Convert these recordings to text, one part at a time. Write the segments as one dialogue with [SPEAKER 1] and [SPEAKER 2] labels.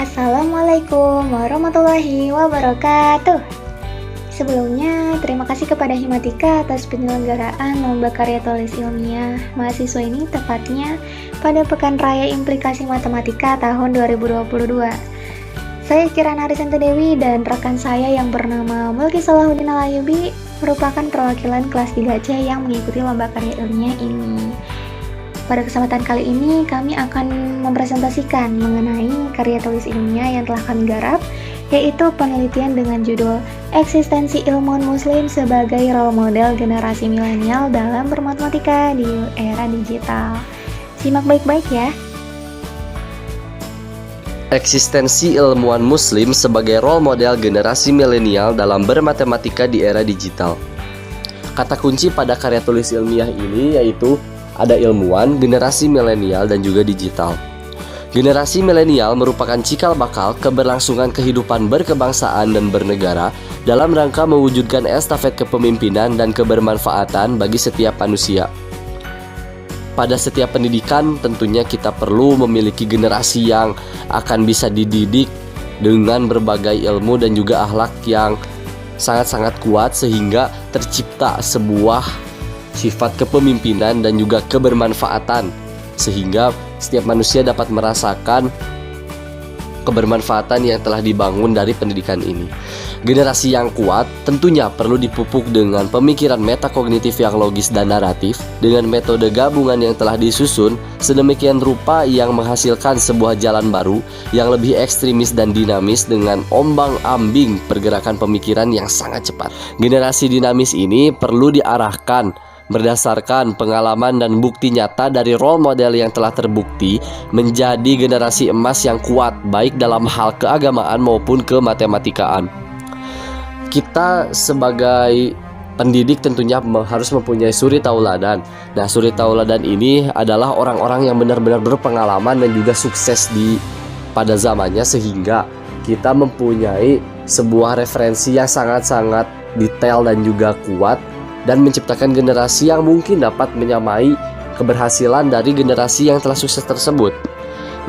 [SPEAKER 1] Assalamualaikum warahmatullahi wabarakatuh. Sebelumnya, terima kasih kepada Himatika atas penyelenggaraan lomba karya tulis ilmiah mahasiswa ini tepatnya pada Pekan Raya Implikasi Matematika tahun 2022. Saya Kirana Arisanti Dewi dan rekan saya yang bernama Mulki Salahuddin Alayubi merupakan perwakilan kelas 3C yang mengikuti lomba karya ilmiah ini. Pada kesempatan kali ini, kami akan mempresentasikan mengenai karya tulis ilmiah yang telah kami garap, yaitu penelitian dengan judul Eksistensi Ilmuwan Muslim sebagai Role Model Generasi Milenial dalam Bermatematika di Era Digital. Simak baik-baik ya.
[SPEAKER 2] Eksistensi ilmuwan muslim sebagai role model generasi milenial dalam bermatematika di era digital. Kata kunci pada karya tulis ilmiah ini yaitu ada ilmuwan, generasi milenial, dan juga digital. Generasi milenial merupakan cikal bakal keberlangsungan kehidupan berkebangsaan dan bernegara dalam rangka mewujudkan estafet kepemimpinan dan kebermanfaatan bagi setiap manusia. Pada setiap pendidikan tentunya kita perlu memiliki generasi yang akan bisa dididik dengan berbagai ilmu dan juga akhlak yang sangat-sangat kuat sehingga tercipta sebuah sifat kepemimpinan dan juga kebermanfaatan sehingga setiap manusia dapat merasakan kebermanfaatan yang telah dibangun dari pendidikan ini. Generasi yang kuat tentunya perlu dipupuk dengan pemikiran metakognitif yang logis dan naratif dengan metode gabungan yang telah disusun sedemikian rupa yang menghasilkan sebuah jalan baru yang lebih ekstremis dan dinamis dengan ombang-ambing pergerakan pemikiran yang sangat cepat. Generasi dinamis ini perlu diarahkan berdasarkan pengalaman dan bukti nyata dari role model yang telah terbukti menjadi generasi emas yang kuat baik dalam hal keagamaan maupun kematematikaan. Kita sebagai pendidik tentunya harus mempunyai suri tauladan. Nah, suri tauladan ini adalah orang-orang yang benar-benar berpengalaman dan juga sukses pada zamannya sehingga kita mempunyai sebuah referensi yang sangat-sangat detail dan juga kuat dan menciptakan generasi yang mungkin dapat menyamai keberhasilan dari generasi yang telah sukses tersebut.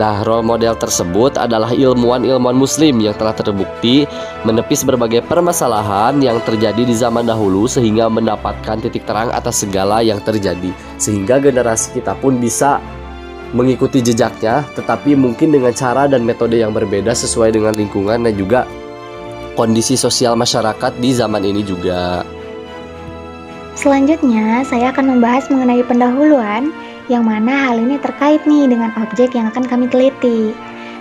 [SPEAKER 2] Nah, role model tersebut adalah ilmuwan-ilmuwan muslim yang telah terbukti menepis berbagai permasalahan yang terjadi di zaman dahulu sehingga mendapatkan titik terang atas segala yang terjadi. Sehingga generasi kita pun bisa mengikuti jejaknya, tetapi mungkin dengan cara dan metode yang berbeda sesuai dengan lingkungan dan juga kondisi sosial masyarakat di zaman ini juga.
[SPEAKER 1] Selanjutnya, saya akan membahas mengenai pendahuluan, yang mana hal ini terkait nih dengan objek yang akan kami teliti.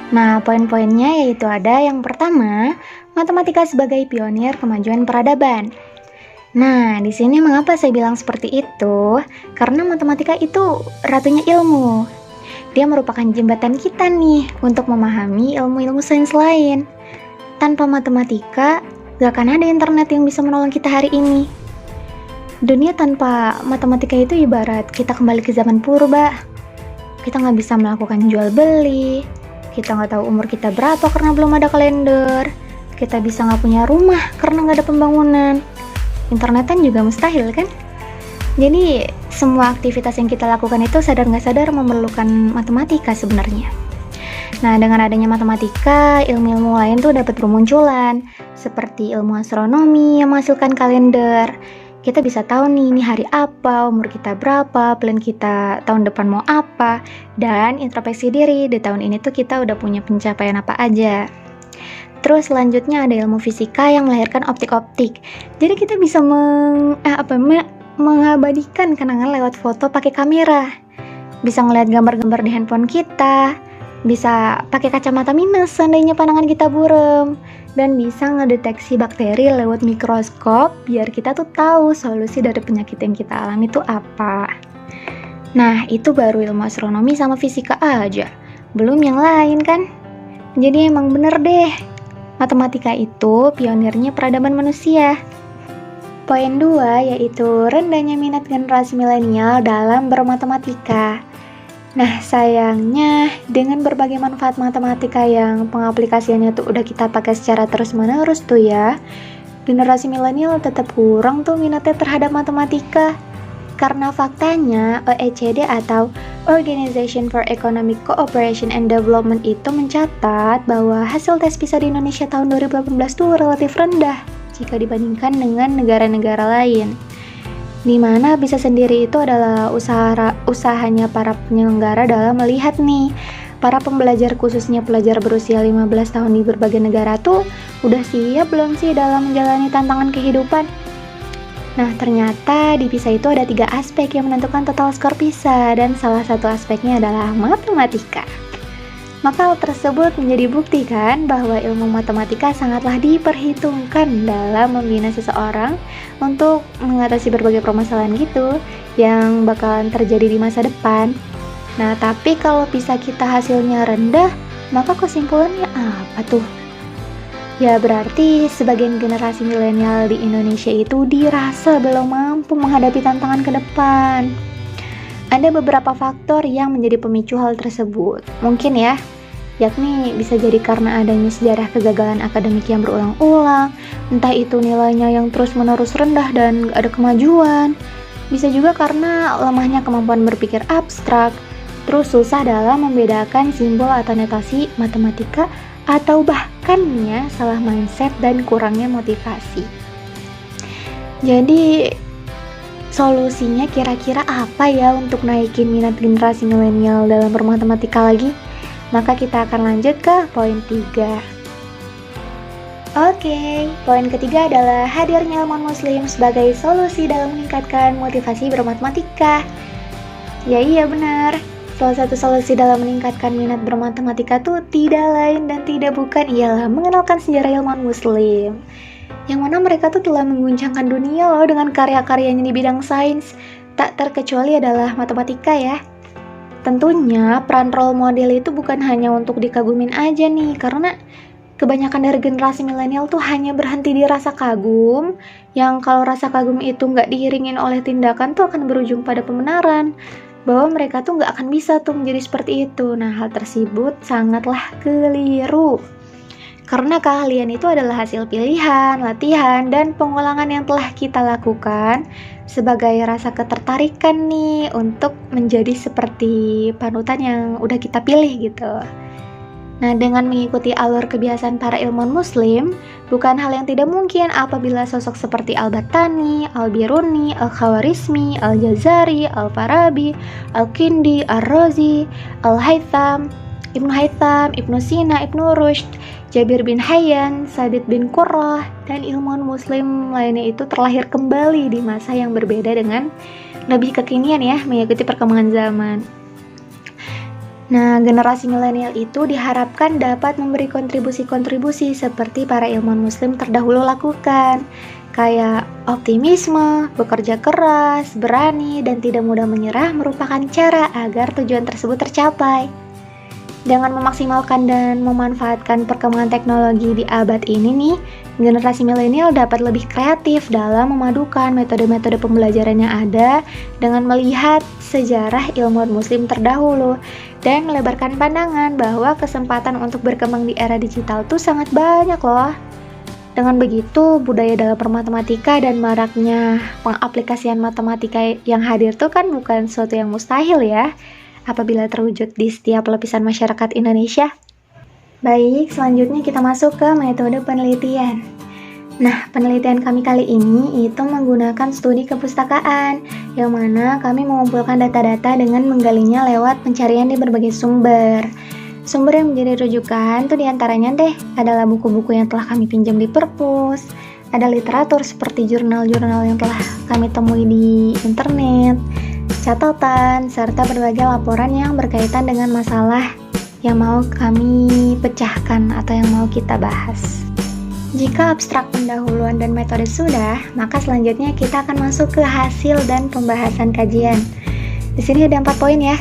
[SPEAKER 1] Nah, poin-poinnya yaitu ada yang pertama, matematika sebagai pionir kemajuan peradaban. Nah, di sini mengapa saya bilang seperti itu? Karena matematika itu ratunya ilmu. Dia merupakan jembatan kita nih untuk memahami ilmu-ilmu sains lain. Tanpa matematika, gak akan ada internet yang bisa menolong kita hari ini. Dunia tanpa matematika itu ibarat kita kembali ke zaman purba. Kita nggak bisa melakukan jual beli, kita nggak tahu umur kita berapa karena belum ada kalender, kita bisa nggak punya rumah karena nggak ada pembangunan, internetan juga mustahil kan? Jadi semua aktivitas yang kita lakukan itu sadar nggak sadar memerlukan matematika sebenarnya. Nah, dengan adanya matematika, ilmu-ilmu lain tuh dapat bermunculan, seperti ilmu astronomi yang menghasilkan kalender. Kita bisa tahu nih, ini hari apa, umur kita berapa, plan kita tahun depan mau apa, dan introspeksi diri, di tahun ini tuh kita udah punya pencapaian apa aja. Terus selanjutnya ada ilmu fisika yang melahirkan optik-optik. Jadi kita bisa mengabadikan kenangan lewat foto pakai kamera. Bisa ngeliat gambar-gambar di handphone kita, bisa pakai kacamata minus seandainya pandangan kita buram, dan bisa ngedeteksi bakteri lewat mikroskop biar kita tuh tahu solusi dari penyakit yang kita alami itu apa. Nah, itu baru ilmu astronomi sama fisika aja, belum yang lain kan? Jadi emang bener deh, matematika itu pionirnya peradaban manusia. Poin 2 yaitu rendahnya minat generasi milenial dalam bermatematika. Nah, sayangnya dengan berbagai manfaat matematika yang pengaplikasiannya tuh udah kita pakai secara terus-menerus tuh ya, generasi milenial tetap kurang tuh minatnya terhadap matematika. Karena faktanya OECD atau Organization for Economic Cooperation and Development itu mencatat bahwa hasil tes PISA di Indonesia tahun 2018 itu relatif rendah jika dibandingkan dengan negara-negara lain. Di mana PISA sendiri itu adalah usahanya para penyelenggara dalam melihat nih para pembelajar, khususnya pelajar berusia 15 tahun di berbagai negara tuh udah siap belum sih dalam menjalani tantangan kehidupan. Nah, ternyata di PISA itu ada 3 aspek yang menentukan total skor PISA, dan salah satu aspeknya adalah matematika. Maka hal tersebut menjadi bukti kan bahwa ilmu matematika sangatlah diperhitungkan dalam membina seseorang untuk mengatasi berbagai permasalahan gitu yang bakalan terjadi di masa depan. Nah, tapi kalau PISA kita hasilnya rendah, maka kesimpulannya apa tuh? Ya berarti sebagian generasi milenial di Indonesia itu dirasa belum mampu menghadapi tantangan ke depan. Ada beberapa faktor yang menjadi pemicu hal tersebut. Mungkin ya, yakni bisa jadi karena adanya sejarah kegagalan akademik yang berulang-ulang, entah itu nilainya yang terus-menerus rendah dan gak ada kemajuan. Bisa juga karena lemahnya kemampuan berpikir abstrak, terus susah dalam membedakan simbol atau notasi matematika, atau bahkannya salah mindset dan kurangnya motivasi. Jadi solusinya kira-kira apa ya untuk naikin minat generasi milenial dalam bermatematika lagi? Maka kita akan lanjut ke poin 3. Oke, poin ketiga adalah hadirnya ilmuwan muslim sebagai solusi dalam meningkatkan motivasi bermatematika. Ya iya benar. Salah satu solusi dalam meningkatkan minat bermatematika tuh tidak lain dan tidak bukan ialah mengenalkan sejarah ilmuwan muslim, yang mana mereka tuh telah mengguncangkan dunia loh dengan karya-karyanya di bidang sains, tak terkecuali adalah matematika ya. Tentunya peran role model itu bukan hanya untuk dikagumin aja nih, karena kebanyakan dari generasi milenial tuh hanya berhenti di rasa kagum, yang kalau rasa kagum itu nggak diiringin oleh tindakan tuh akan berujung pada pembenaran bahwa mereka tuh nggak akan bisa tuh menjadi seperti itu. Nah, hal tersebut sangatlah keliru. Karena keahlian itu adalah hasil pilihan, latihan, dan pengulangan yang telah kita lakukan sebagai rasa ketertarikan nih untuk menjadi seperti panutan yang udah kita pilih gitu. Nah, dengan mengikuti alur kebiasaan para ilmuwan muslim, bukan hal yang tidak mungkin apabila sosok seperti Al-Battani, Al-Biruni, Al-Khawarizmi, Al-Jazari, Al-Farabi, Al-Kindi, Ar-Razi, Al-Haytham, Ibnu Haytham, Ibnu Sina, Ibnu Rushd, Jabir bin Hayyan, Sadid bin Qurrah, dan ilmuwan muslim lainnya itu terlahir kembali di masa yang berbeda dengan lebih kekinian ya, mengikuti perkembangan zaman. Nah, generasi milenial itu diharapkan dapat memberi kontribusi-kontribusi seperti para ilmuwan muslim terdahulu lakukan, kayak optimisme, bekerja keras, berani, dan tidak mudah menyerah merupakan cara agar tujuan tersebut tercapai. Dengan memaksimalkan dan memanfaatkan perkembangan teknologi di abad ini nih, generasi milenial dapat lebih kreatif dalam memadukan metode-metode pembelajaran yang ada dengan melihat sejarah ilmuwan muslim terdahulu dan melebarkan pandangan bahwa kesempatan untuk berkembang di era digital tuh sangat banyak loh. Dengan begitu, budaya dalam bermatematika dan maraknya pengaplikasian matematika yang hadir tuh kan bukan sesuatu yang mustahil ya, apabila terwujud di setiap lapisan masyarakat Indonesia. Baik, selanjutnya kita masuk ke metode penelitian. Nah, penelitian kami kali ini itu menggunakan studi kepustakaan, yang mana kami mengumpulkan data-data dengan menggalinya lewat pencarian di berbagai sumber. Sumber yang menjadi rujukan tuh diantaranya deh adalah buku-buku yang telah kami pinjam di perpus, ada literatur seperti jurnal-jurnal yang telah kami temui di internet, catatan, serta berbagai laporan yang berkaitan dengan masalah yang mau kami pecahkan atau yang mau kita bahas. Jika abstrak pendahuluan dan metode sudah, maka selanjutnya kita akan masuk ke hasil dan pembahasan kajian. Di sini ada 4 poin ya.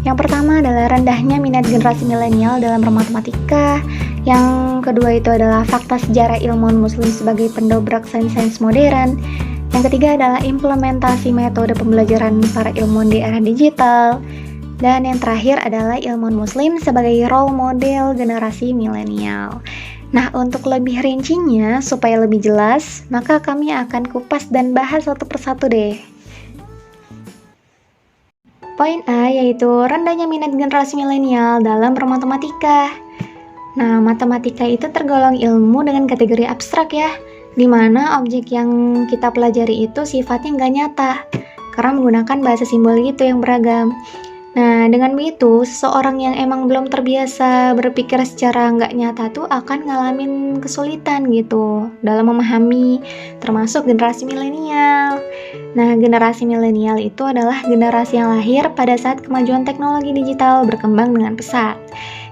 [SPEAKER 1] Yang pertama adalah rendahnya minat generasi milenial dalam bermatematika. Yang kedua itu adalah fakta sejarah ilmuwan muslim sebagai pendobrak sains-sains modern. Yang ketiga adalah implementasi metode pembelajaran para ilmuwan di era digital. Dan yang terakhir adalah ilmuwan muslim sebagai role model generasi milenial. Nah, untuk lebih rincinya, supaya lebih jelas, maka kami akan kupas dan bahas satu persatu deh. Poin A yaitu rendahnya minat generasi milenial dalam bermatematika. Nah, matematika itu tergolong ilmu dengan kategori abstrak ya, di mana objek yang kita pelajari itu sifatnya nggak nyata, karena menggunakan bahasa simbol gitu yang beragam. Nah, dengan begitu, seseorang yang emang belum terbiasa berpikir secara nggak nyata tuh akan ngalamin kesulitan gitu dalam memahami, termasuk generasi milenial. Nah, generasi milenial itu adalah generasi yang lahir pada saat kemajuan teknologi digital berkembang dengan pesat.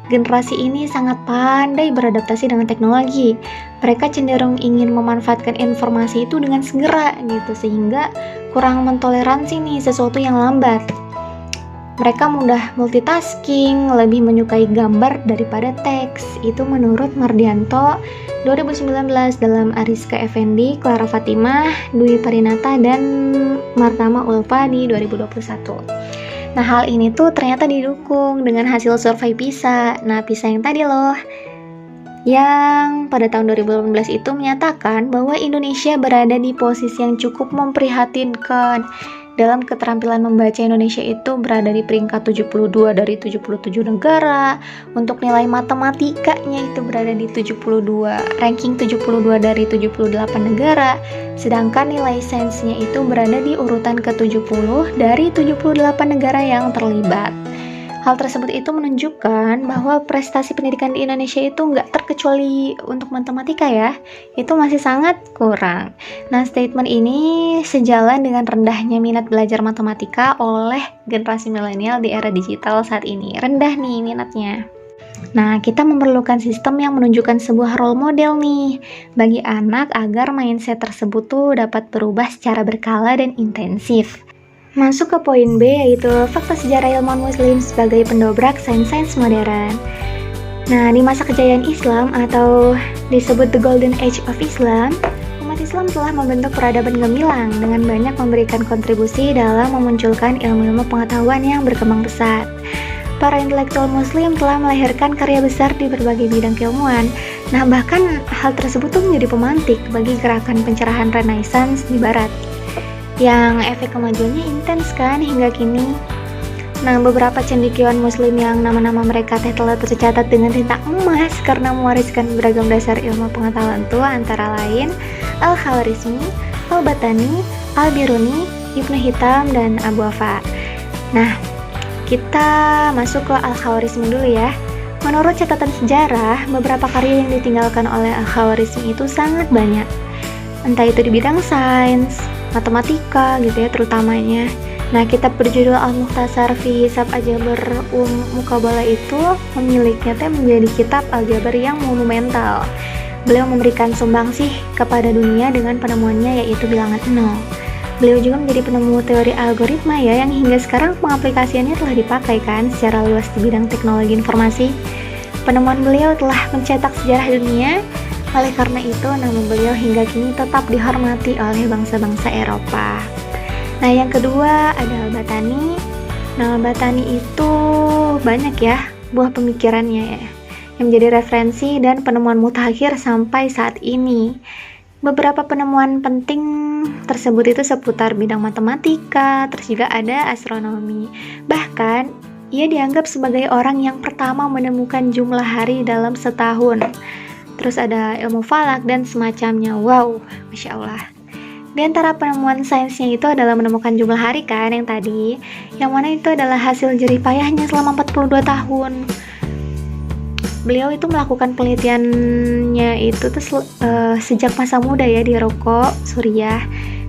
[SPEAKER 1] Generasi ini sangat pandai beradaptasi dengan teknologi. Mereka cenderung ingin memanfaatkan informasi itu dengan segera gitu, sehingga kurang mentoleransi nih sesuatu yang lambat. Mereka mudah multitasking, lebih menyukai gambar daripada teks. Itu menurut Mardianto 2019 dalam Ariska Effendi, Clara Fatimah, Dwi Parinata, dan Martama Ulfa di 2021. Nah, hal ini tuh ternyata didukung dengan hasil survei PISA. Nah, PISA yang tadi loh, yang pada tahun 2018 itu menyatakan bahwa Indonesia berada di posisi yang cukup memprihatinkan. Dalam keterampilan membaca, Indonesia itu berada di peringkat 72 dari 77 negara. Untuk nilai matematikanya itu berada di 72, ranking 72 dari 78 negara. Sedangkan nilai sainsnya itu berada di urutan ke-70 dari 78 negara yang terlibat. Hal tersebut itu menunjukkan bahwa prestasi pendidikan di Indonesia itu nggak terkecuali untuk matematika ya, itu masih sangat kurang. Nah, statement ini sejalan dengan rendahnya minat belajar matematika oleh generasi milenial di era digital saat ini. Rendah nih minatnya. Nah, kita memerlukan sistem yang menunjukkan sebuah role model nih bagi anak agar mindset tersebut tuh dapat berubah secara berkala dan intensif. Masuk ke poin B, yaitu fakta sejarah ilmuwan muslim sebagai pendobrak sains-sains modern. Nah, di masa kejayaan Islam atau disebut The Golden Age of Islam, umat Islam telah membentuk peradaban gemilang dengan banyak memberikan kontribusi dalam memunculkan ilmu-ilmu pengetahuan yang berkembang pesat. Para intelektual muslim telah melahirkan karya besar di berbagai bidang keilmuan. Nah, bahkan hal tersebut tuh menjadi pemantik bagi gerakan pencerahan Renaissance di barat, yang efek kemajuannya intens kan hingga kini. Nah, beberapa cendekiawan muslim yang nama-nama mereka telah tercatat dengan tinta emas karena mewariskan beragam dasar ilmu pengetahuan itu antara lain Al-Khawarizmi, Al-Batani, Al-Biruni, Ibnu Hitam, dan Abu Wafa. Nah, kita masuk ke Al-Khawarizmi dulu ya. Menurut catatan sejarah, beberapa karya yang ditinggalkan oleh Al-Khawarizmi itu sangat banyak. Entah itu di bidang sains, matematika gitu ya terutamanya. Nah, kitab berjudul Al-Mukhtasar fi Hisab Aljabar Muqabalah itu pemiliknya menjadi kitab aljabar yang monumental. Beliau memberikan sumbangsih kepada dunia dengan penemuannya yaitu bilangan 0. Beliau juga menjadi penemu teori algoritma ya, yang hingga sekarang pengaplikasiannya telah dipakai kan secara luas di bidang teknologi informasi. Penemuan beliau telah mencetak sejarah dunia. Oleh karena itu, nama beliau hingga kini tetap dihormati oleh bangsa-bangsa Eropa. Nah, yang kedua ada Al-Batani. Nah, Al-Batani itu banyak ya buah pemikirannya ya, yang menjadi referensi dan penemuan mutakhir sampai saat ini. Beberapa penemuan penting tersebut itu seputar bidang matematika, terus juga ada astronomi. Bahkan, ia dianggap sebagai orang yang pertama menemukan jumlah hari dalam setahun. Terus ada ilmu falak dan semacamnya. Wow, Masya Allah. Di antara penemuan sainsnya itu adalah menemukan jumlah hari kan yang tadi, yang mana itu adalah hasil jerih payahnya selama 42 tahun. Beliau itu melakukan penelitiannya itu sejak masa muda ya di Roko, Suriah.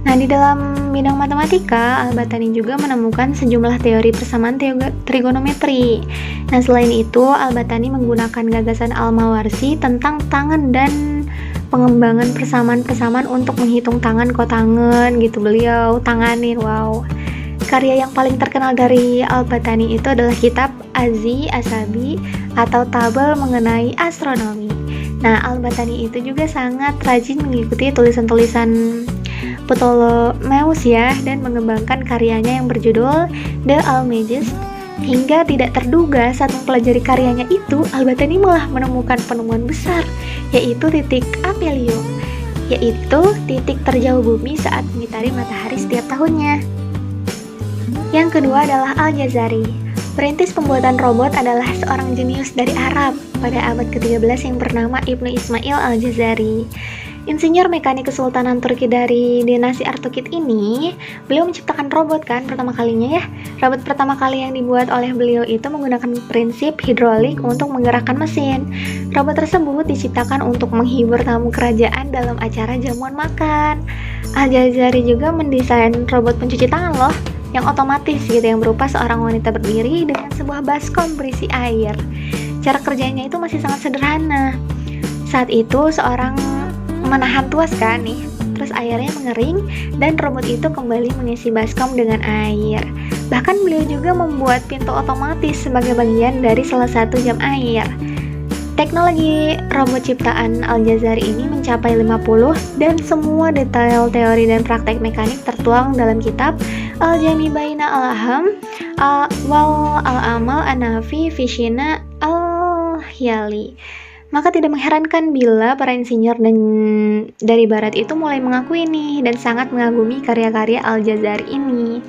[SPEAKER 1] Nah, di dalam bidang matematika, Al-Batani juga menemukan sejumlah teori persamaan trigonometri. Nah, selain itu, Al-Batani menggunakan gagasan Al-Mawarzi tentang tangan dan pengembangan persamaan-persamaan untuk menghitung tangan kotangan gitu. Beliau tanganin, wow. Karya yang paling terkenal dari Al-Batani itu adalah kitab Azi Asabi atau tabel mengenai astronomi. Nah, Al-Batani itu juga sangat rajin mengikuti tulisan-tulisan Ptolemeus ya, dan mengembangkan karyanya yang berjudul The Almagest. Hingga tidak terduga saat mempelajari karyanya itu, Al-Batani malah menemukan penemuan besar, yaitu titik aphelion, yaitu titik terjauh bumi saat mengitari matahari setiap tahunnya. Yang kedua adalah Al-Jazari. Perintis pembuatan robot adalah seorang jenius dari Arab pada abad ke-13 yang bernama Ibnu Ismail Al-Jazari. Insinyur mekanik Kesultanan Turki dari dinasti Artukid ini, beliau menciptakan robot kan pertama kalinya ya. Robot pertama kali yang dibuat oleh beliau itu menggunakan prinsip hidrolik untuk menggerakkan mesin. Robot tersebut diciptakan untuk menghibur tamu kerajaan dalam acara jamuan makan. Al-Jazari juga mendesain robot pencuci tangan loh, yang otomatis gitu, yang berupa seorang wanita berdiri dengan sebuah baskom berisi air. Cara kerjanya itu masih sangat sederhana. Saat itu seorang menahan tuas kan nih, terus airnya mengering dan robot itu kembali mengisi baskom dengan air. Bahkan beliau juga membuat pintu otomatis sebagai bagian dari salah satu jam air. Teknologi robot ciptaan Al-Jazari ini mencapai 50 dan semua detail teori dan praktek mekanik tertuang dalam kitab Al-Jami Baina Al-Aham wal Al-Amal An-Nafi Fishina Al-Hyali. Maka tidak mengherankan bila para insinyur dari barat itu mulai mengakui nih dan sangat mengagumi karya-karya Al-Jazari ini.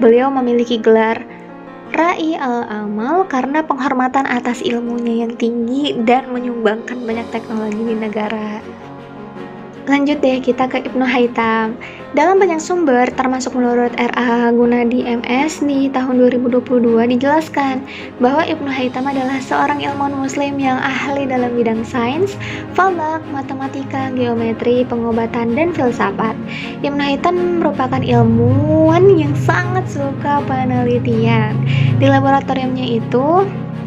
[SPEAKER 1] Beliau memiliki gelar Ra'i al-Amal karena penghormatan atas ilmunya yang tinggi dan menyumbangkan banyak teknologi di negara. Lanjut deh kita ke Ibnu Haytham. Dalam banyak sumber, termasuk menurut R.A. Gunadi MS di tahun 2022 dijelaskan bahwa Ibnu Haytham adalah seorang ilmuwan muslim yang ahli dalam bidang sains, falak, matematika, geometri, pengobatan, dan filsafat. Ibnu Haytham merupakan ilmuwan yang sangat suka penelitian. Di laboratoriumnya itu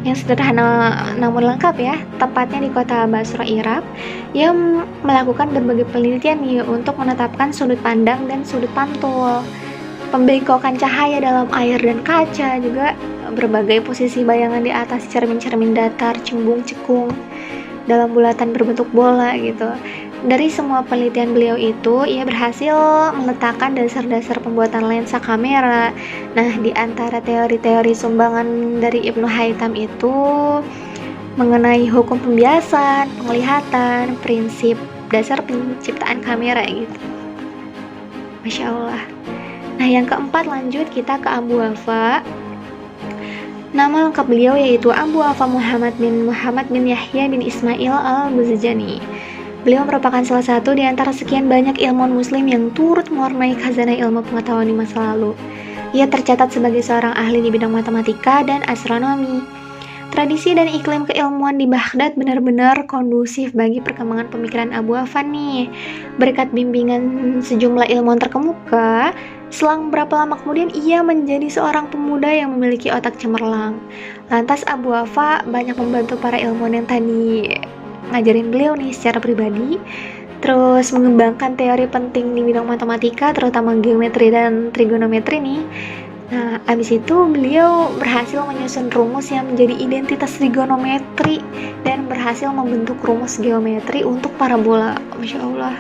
[SPEAKER 1] yang sederhana namun lengkap ya, tepatnya di kota Basra, Irak, yang melakukan berbagai penelitian nih untuk menetapkan sudut pandang dan sudut pantul, pembengkokan cahaya dalam air dan kaca, juga berbagai posisi bayangan di atas cermin-cermin datar, cembung, cekung, dalam bulatan berbentuk bola gitu. Dari semua penelitian beliau itu, ia berhasil meletakkan dasar-dasar pembuatan lensa kamera. Nah, di antara teori-teori sumbangan dari Ibnu Haytham itu mengenai hukum pembiasan, penglihatan, prinsip dasar penciptaan kamera gitu. Masya Allah. Nah, yang keempat lanjut kita ke Abu Wafa. Nama lengkap beliau yaitu Abu Wafa Muhammad bin Yahya bin Ismail al-Buzjani. Beliau merupakan salah satu di antara sekian banyak ilmuwan muslim yang turut mewarnai khazanah ilmu pengetahuan di masa lalu. Ia tercatat sebagai seorang ahli di bidang matematika dan astronomi. Tradisi dan iklim keilmuan di Baghdad benar-benar kondusif bagi perkembangan pemikiran Abu Wafa nih. Berkat bimbingan sejumlah ilmuwan terkemuka, selang berapa lama kemudian ia menjadi seorang pemuda yang memiliki otak cemerlang. Lantas Abu Wafa banyak membantu para ilmuwan yang tadi ngajarin beliau nih secara pribadi, terus mengembangkan teori penting di bidang matematika, terutama geometri dan trigonometri nih. Nah, abis itu beliau berhasil menyusun rumus yang menjadi identitas trigonometri dan berhasil membentuk rumus geometri untuk parabola. Masya Allah.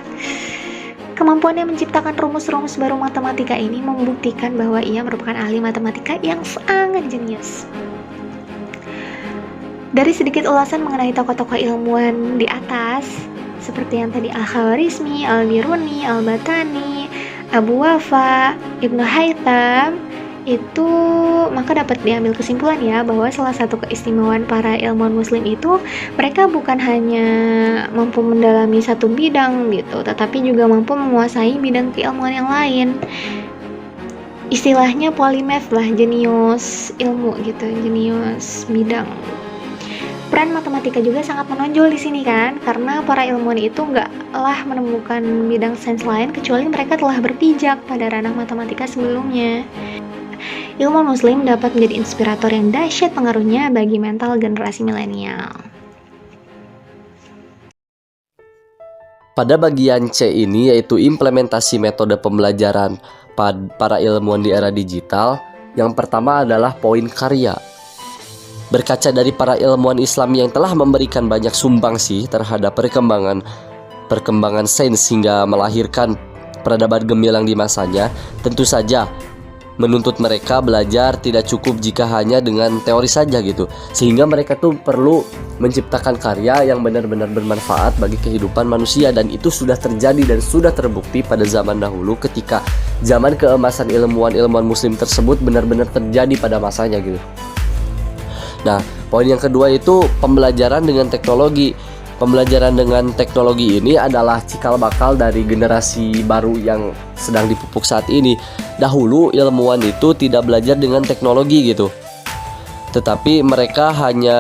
[SPEAKER 1] Kemampuannya menciptakan rumus-rumus baru matematika ini membuktikan bahwa ia merupakan ahli matematika yang sangat jenius. Dari sedikit ulasan mengenai tokoh-tokoh ilmuwan di atas, seperti yang tadi Al-Khawarizmi, Al-Biruni, Al-Batani, Abu Wafa, Ibnu Haytham, itu maka dapat diambil kesimpulan ya bahwa salah satu keistimewaan para ilmuwan muslim itu mereka bukan hanya mampu mendalami satu bidang gitu, tetapi juga mampu menguasai bidang keilmuan yang lain. Istilahnya polimath lah, jenius ilmu gitu, jenius bidang. Peran matematika juga sangat menonjol di sini kan, karena para ilmuwan itu nggaklah menemukan bidang sains lain kecuali mereka telah berpijak pada ranah matematika sebelumnya. Ilmuwan muslim dapat menjadi inspirator yang dahsyat pengaruhnya bagi mental generasi milenial.
[SPEAKER 2] Pada bagian C ini yaitu implementasi metode pembelajaran para ilmuwan di era digital. Yang pertama adalah poin karya. Berkaca dari para ilmuwan Islam yang telah memberikan banyak sumbangsi terhadap perkembangan sains hingga melahirkan peradaban gemilang di masanya, tentu saja menuntut mereka belajar tidak cukup jika hanya dengan teori saja gitu. Sehingga mereka tuh perlu menciptakan karya yang benar-benar bermanfaat bagi kehidupan manusia, dan itu sudah terjadi dan sudah terbukti pada zaman dahulu ketika zaman keemasan ilmuwan-ilmuwan muslim tersebut benar-benar terjadi pada masanya gitu. Nah, poin yang kedua itu pembelajaran dengan teknologi. Pembelajaran dengan teknologi ini adalah cikal bakal dari generasi baru yang sedang dipupuk saat ini. Dahulu ilmuwan itu tidak belajar dengan teknologi gitu, tetapi mereka hanya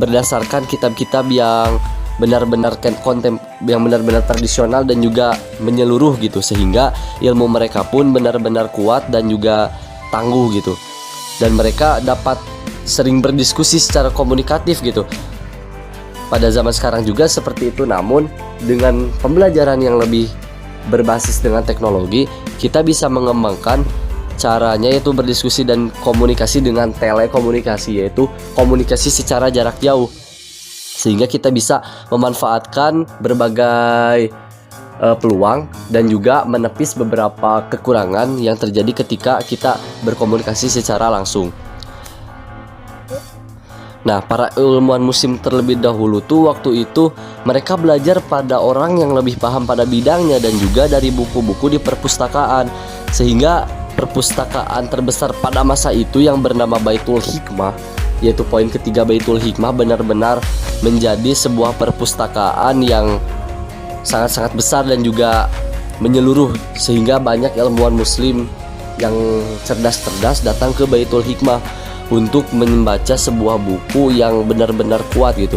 [SPEAKER 2] berdasarkan kitab-kitab yang benar-benar tradisional dan juga menyeluruh gitu, sehingga ilmu mereka pun benar-benar kuat dan juga tangguh gitu. Dan mereka dapat sering berdiskusi secara komunikatif gitu. Pada zaman sekarang juga seperti itu, namun dengan pembelajaran yang lebih berbasis dengan teknologi, kita bisa mengembangkan caranya yaitu berdiskusi dan komunikasi dengan telekomunikasi, yaitu komunikasi secara jarak jauh, sehingga kita bisa memanfaatkan berbagai peluang dan juga menepis beberapa kekurangan yang terjadi ketika kita berkomunikasi secara langsung. Nah, para ilmuwan muslim terlebih dahulu tuh waktu itu mereka belajar pada orang yang lebih paham pada bidangnya dan juga dari buku-buku di perpustakaan, sehingga perpustakaan terbesar pada masa itu yang bernama Baitul Hikmah, yaitu poin ketiga, Baitul Hikmah benar-benar menjadi sebuah perpustakaan yang sangat-sangat besar dan juga menyeluruh, sehingga banyak ilmuwan muslim yang cerdas-cerdas datang ke Baitul Hikmah untuk membaca sebuah buku yang benar-benar kuat gitu.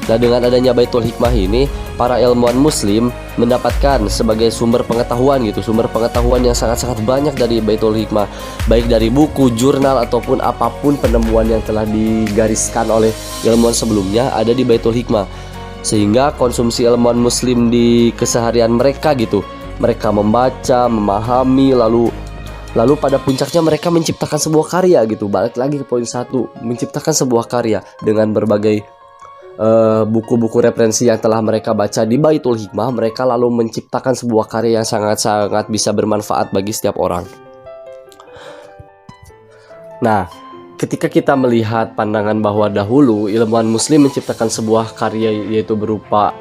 [SPEAKER 2] Nah, dengan adanya Baitul Hikmah ini, para ilmuwan muslim mendapatkan sebagai sumber pengetahuan gitu, sumber pengetahuan yang sangat-sangat banyak dari Baitul Hikmah, baik dari buku, jurnal, ataupun apapun penemuan yang telah digariskan oleh ilmuwan sebelumnya ada di Baitul Hikmah. Sehingga konsumsi ilmuwan muslim di keseharian mereka gitu, mereka membaca, memahami, lalu pada puncaknya mereka menciptakan sebuah karya gitu. Balik lagi ke poin 1, menciptakan sebuah karya dengan berbagai buku-buku referensi yang telah mereka baca di Baitul Hikmah. Mereka lalu menciptakan sebuah karya yang sangat-sangat bisa bermanfaat bagi setiap orang. Nah, ketika kita melihat pandangan bahwa dahulu ilmuwan muslim menciptakan sebuah karya yaitu berupa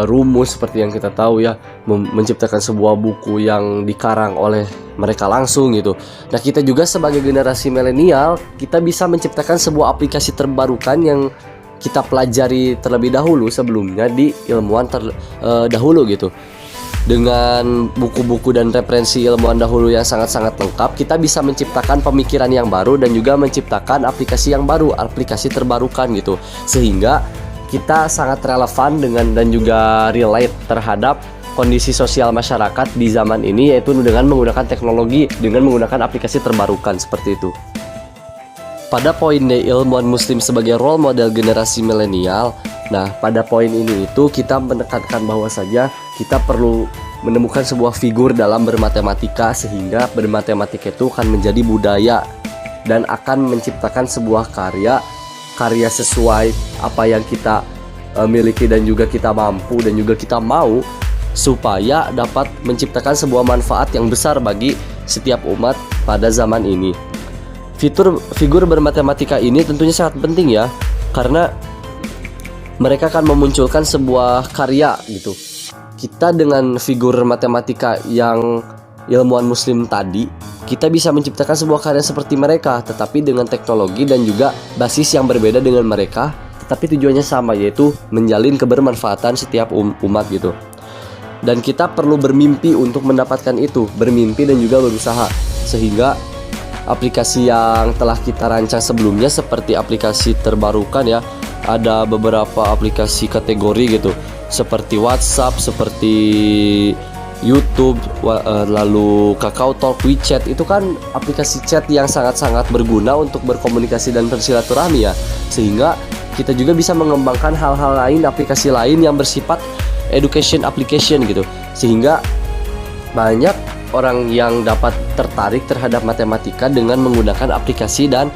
[SPEAKER 2] rumus seperti yang kita tahu ya, menciptakan sebuah buku yang dikarang oleh mereka langsung gitu. Nah, kita juga sebagai generasi milenial, kita bisa menciptakan sebuah aplikasi terbarukan yang kita pelajari terlebih dahulu sebelumnya di ilmuwan dahulu gitu. Dengan buku-buku dan referensi ilmuwan dahulu yang sangat-sangat lengkap, kita bisa menciptakan pemikiran yang baru dan juga menciptakan aplikasi yang baru, aplikasi terbarukan gitu. Sehingga kita sangat relevan dan juga relate terhadap kondisi sosial masyarakat di zaman ini, yaitu dengan menggunakan teknologi, dengan menggunakan aplikasi terbarukan seperti itu. Pada poin ilmuwan muslim sebagai role model generasi milenial, nah pada poin ini itu kita menekankan bahwa saja kita perlu menemukan sebuah figur dalam bermatematika, sehingga bermatematika itu akan menjadi budaya dan akan menciptakan sebuah karya sesuai apa yang kita miliki dan juga kita mampu dan juga kita mau, supaya dapat menciptakan sebuah manfaat yang besar bagi setiap umat pada zaman ini. Figur bermatematika ini tentunya sangat penting ya, karena mereka akan memunculkan sebuah karya gitu. Kita dengan figur matematika yang ilmuwan muslim tadi, kita bisa menciptakan sebuah karya seperti mereka, tetapi dengan teknologi dan juga basis yang berbeda dengan mereka, tetapi tujuannya sama, yaitu menjalin kebermanfaatan setiap umat gitu. Dan kita perlu bermimpi untuk mendapatkan itu, bermimpi dan juga berusaha, sehingga aplikasi yang telah kita rancang sebelumnya seperti aplikasi terbarukan ya, ada beberapa aplikasi kategori gitu, seperti WhatsApp, seperti YouTube, lalu Kakao Talk, WeChat, itu kan aplikasi chat yang sangat-sangat berguna untuk berkomunikasi dan bersilaturahmi ya. Sehingga kita juga bisa mengembangkan hal-hal lain, aplikasi lain yang bersifat education application gitu. Sehingga banyak orang yang dapat tertarik terhadap matematika dengan menggunakan aplikasi dan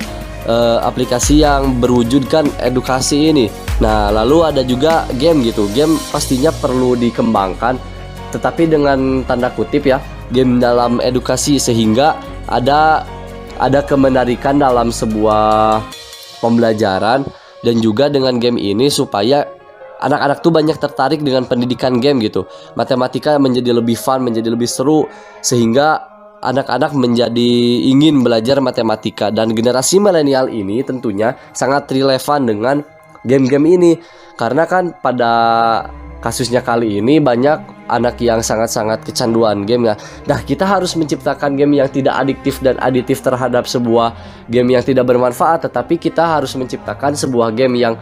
[SPEAKER 2] aplikasi yang berwujudkan edukasi ini. Nah, lalu ada juga game gitu. Game pastinya perlu dikembangkan, tetapi dengan tanda kutip ya, game dalam edukasi, sehingga ada kemenarikan dalam sebuah pembelajaran, dan juga dengan game ini supaya anak-anak tuh banyak tertarik dengan pendidikan game gitu. Matematika menjadi lebih fun, menjadi lebih seru, sehingga anak-anak menjadi ingin belajar matematika. Dan generasi milenial ini tentunya sangat relevan dengan game-game ini, karena kan pada kasusnya kali ini banyak anak yang sangat-sangat kecanduan game ya. Nah, kita harus menciptakan game yang tidak adiktif dan aditif terhadap sebuah game yang tidak bermanfaat, tetapi kita harus menciptakan sebuah game yang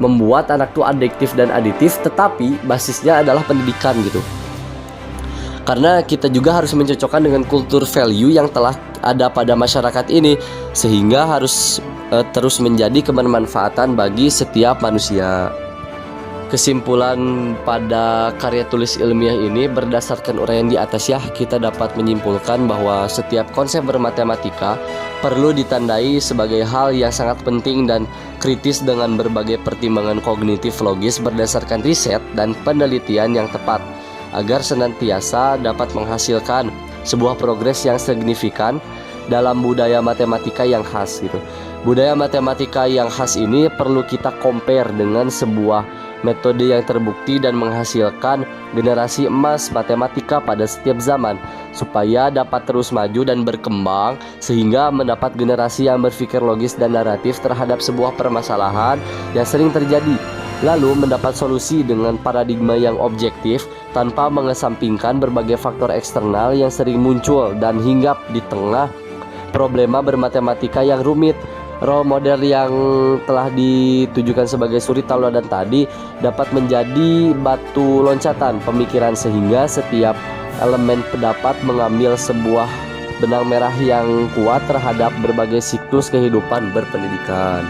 [SPEAKER 2] membuat anak tuh adiktif dan aditif, tetapi basisnya adalah pendidikan gitu. Karena kita juga harus mencocokkan dengan kultur value yang telah ada pada masyarakat ini, sehingga harus terus menjadi kebermanfaatan bagi setiap manusia. Kesimpulan pada karya tulis ilmiah ini, berdasarkan uraian di atas ya, kita dapat menyimpulkan bahwa setiap konsep bermatematika perlu ditandai sebagai hal yang sangat penting dan kritis dengan berbagai pertimbangan kognitif logis berdasarkan riset dan penelitian yang tepat, agar senantiasa dapat menghasilkan sebuah progres yang signifikan dalam budaya matematika yang khas gitu. Budaya matematika yang khas ini perlu kita compare dengan sebuah metode yang terbukti dan menghasilkan generasi emas matematika pada setiap zaman, supaya dapat terus maju dan berkembang sehingga mendapat generasi yang berpikir logis dan naratif terhadap sebuah permasalahan yang sering terjadi, lalu mendapat solusi dengan paradigma yang objektif tanpa mengesampingkan berbagai faktor eksternal yang sering muncul dan hinggap di tengah problema bermatematika yang rumit. Role model yang telah ditujukan sebagai suri tauladan tadi dapat menjadi batu loncatan pemikiran, sehingga setiap elemen pendapat mengambil sebuah benang merah yang kuat terhadap berbagai siklus kehidupan berpendidikan.